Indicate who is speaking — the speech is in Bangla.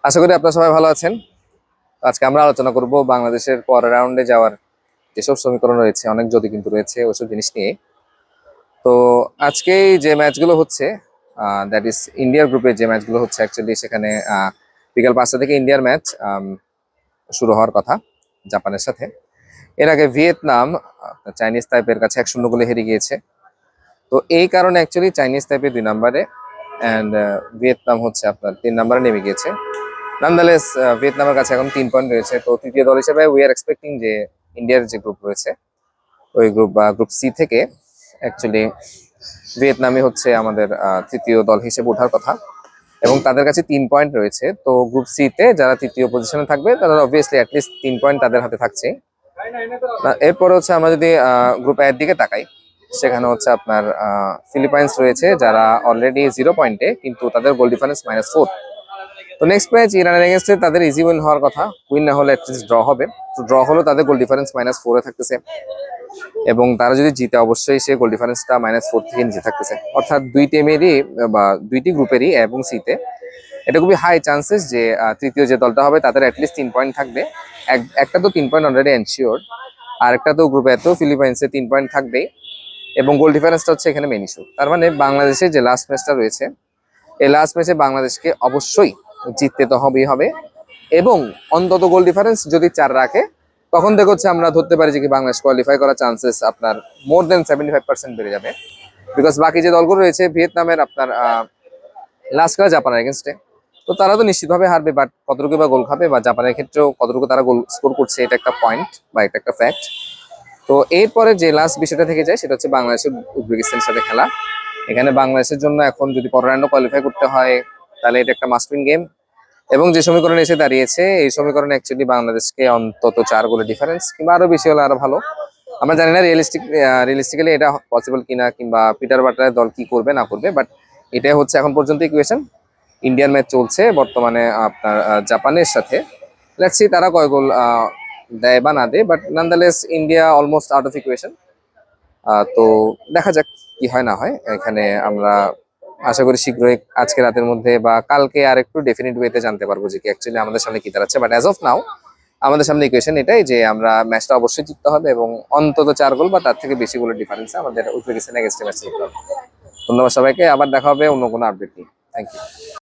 Speaker 1: আশা করি আপনারা সবাই ভালো আছেন। আজকে আমরা আলোচনা করব বাংলাদেশের পরের রাউন্ডে যাওয়ার যেসব সমীকরণ রয়েছে, অনেক যদি কিন্তু রয়েছে ওইসব জিনিস নিয়ে। তো আজকে যে ম্যাচগুলো হচ্ছে, দ্যাট ইজ ইন্ডিয়ার গ্রুপে যে ম্যাচগুলো হচ্ছে, অ্যাকচুয়ালি সেখানে বিকাল 5টা থেকে ইন্ডিয়ার ম্যাচ শুরু হওয়ার কথা জাপানের সাথে। এর আগে ভিয়েতনাম চাইনিজ তাইপের কাছে 1-0 গোলে হেরে গিয়েছে। তো এই কারণে অ্যাকচুয়ালি চাইনিজ তাইপে 2 নম্বরে অ্যান্ড ভিয়েতনাম হচ্ছে আপনার 3 নম্বরে নেমে গিয়েছে। নানদালেস ভিয়েতনামের কাছে এখন 3 পয়েন্ট রয়েছে। তো তৃতীয় দল হিসেবে উই আর এক্সপেক্টিং যে ইন্ডিয়ার যে গ্রুপ রয়েছে ওই গ্রুপ বা গ্রুপ সি থেকে অ্যাকচুয়ালি ভিয়েতনামই হচ্ছে আমাদের তৃতীয় দল হিসেবে ওঠার কথা, এবং তাদের কাছে 3 পয়েন্ট রয়েছে। তো গ্রুপ সি তে যারা তৃতীয় পজিশনে থাকবে তারা অবভিয়াসলি অ্যাটলিস্ট 3 পয়েন্ট তাদের হাতে থাকছে। এরপরে হচ্ছে আমরা যদি গ্রুপ এর দিকে তাকাই, সেখানে হচ্ছে আপনার ফিলিপাইন্স রয়েছে যারা অলরেডি 0 পয়েন্টে, কিন্তু তাদের গোল ডিফারেন্স -4। তো নেক্সট ম্যাচ ইরানের এগেনস্টে তাদের ইজি উইন হওয়ার কথা, উইন না হলে অ্যাটলিস্ট ড্র হবে। তো ড্র হলেও তাদের গোল ডিফারেন্স -4 থাকতেছে, এবং তারা যদি জিতে অবশ্যই সে গোল ডিফারেন্সটা -4 থেকে নিচে থাকতেছে। অর্থাৎ দুই টিমেরই বা দুইটি গ্রুপেরই এবং সিতে এটা খুবই হাই চান্সেস যে তৃতীয় যে দলটা হবে তাদের অ্যাটলিস্ট 3 পয়েন্ট থাকবে। একটা তো 3 পয়েন্ট অলরেডি এনশিওর, আর একটা তো গ্রুপে তো ফিলিপাইন্সে 3 পয়েন্ট থাকবেই, এবং গোল ডিফারেন্সটা হচ্ছে এখানে মেন ইস্যু। তার মানে বাংলাদেশের যে লাস্ট ম্যাচটা রয়েছে, এই লাস্ট ম্যাচে বাংলাদেশকে অবশ্যই জিততে তো হবেই হবে, এবং অন্তত গোল ডিফারেন্স যদি 4 রাখে তখন দেখো হচ্ছে আমরা ধরতে পারি যে কি বাংলাদেশ কোয়ালিফাই করার চান্সেস আপনার মোর দেন 75% বেড়ে যাবে। বিকজ বাকি যে দলগুলো রয়েছে ভিয়েতনামের আপনার লাস্ট খেলা জাপানের এগেনস্টে, তো তারা তো নিশ্চিতভাবে হারবে, বাট কতটুকু বা গোল খাবে বা জাপানের ক্ষেত্রেও কতটুকু তারা গোল স্কোর করছে, এটা একটা পয়েন্ট বা এটা একটা ফ্যাক্ট। তো এরপরে যে লাস্ট বিষয়টা থেকে যায় সেটা হচ্ছে বাংলাদেশের উজবেকিস্তানের সাথে খেলা। এখানে বাংলাদেশের জন্য এখন যদি পরের রাউন্ডে কোয়ালিফাই করতে হয় তাহলে এটা একটা মাস্ট উইন গেম, এবং যে সমীকরণে এসে দাঁড়িয়েছে এই সমীকরণে অ্যাকচুয়ালি বাংলাদেশকে অন্তত 4 গোলের ডিফারেন্স কিংবা আরো বেশি হলে আরো ভালো। আমরা জানি না রিয়েলিস্টিক্যালি এটা পসিবল কিনা, কিংবা পিটার বাটলারের দল কি করবে না করবে, বাট এটাই হচ্ছে এখন পর্যন্ত ইকুয়েশন। ইন্ডিয়ান ম্যাচ চলছে বর্তমানে আপনার জাপানের সাথে। লেটস সি তারা কয় গোল দেয় বা না দেয়, but nonetheless India almost out of equation. তো দেখা যাক কি হয় না হয়। এখানে আমরা আশা করি শীঘ্রই আজকে রাতের মধ্যে বা কালকে আর একটু ডেফিনিট ওয়েতে জানতে পারবো যে কি অ্যাকচুয়ালি আমাদের সামনে কি দাঁড়াচ্ছে। বাট অ্যাজ অফ নাও আমাদের সামনে ইকুয়েশন এটাই যে আমরা ম্যাচটা অবশ্যই জিততে হবে, এবং অন্তত 4 গোল বা তার থেকে বেশি গোলের ডিফারেন্সে আমাদের উজবেকিস্তান এগেইনস্টে ম্যাচ জিততে হবে। ধন্যবাদ সবাইকে, আবার দেখা হবে অন্য কোনো আপডেট নিয়ে। Thank you.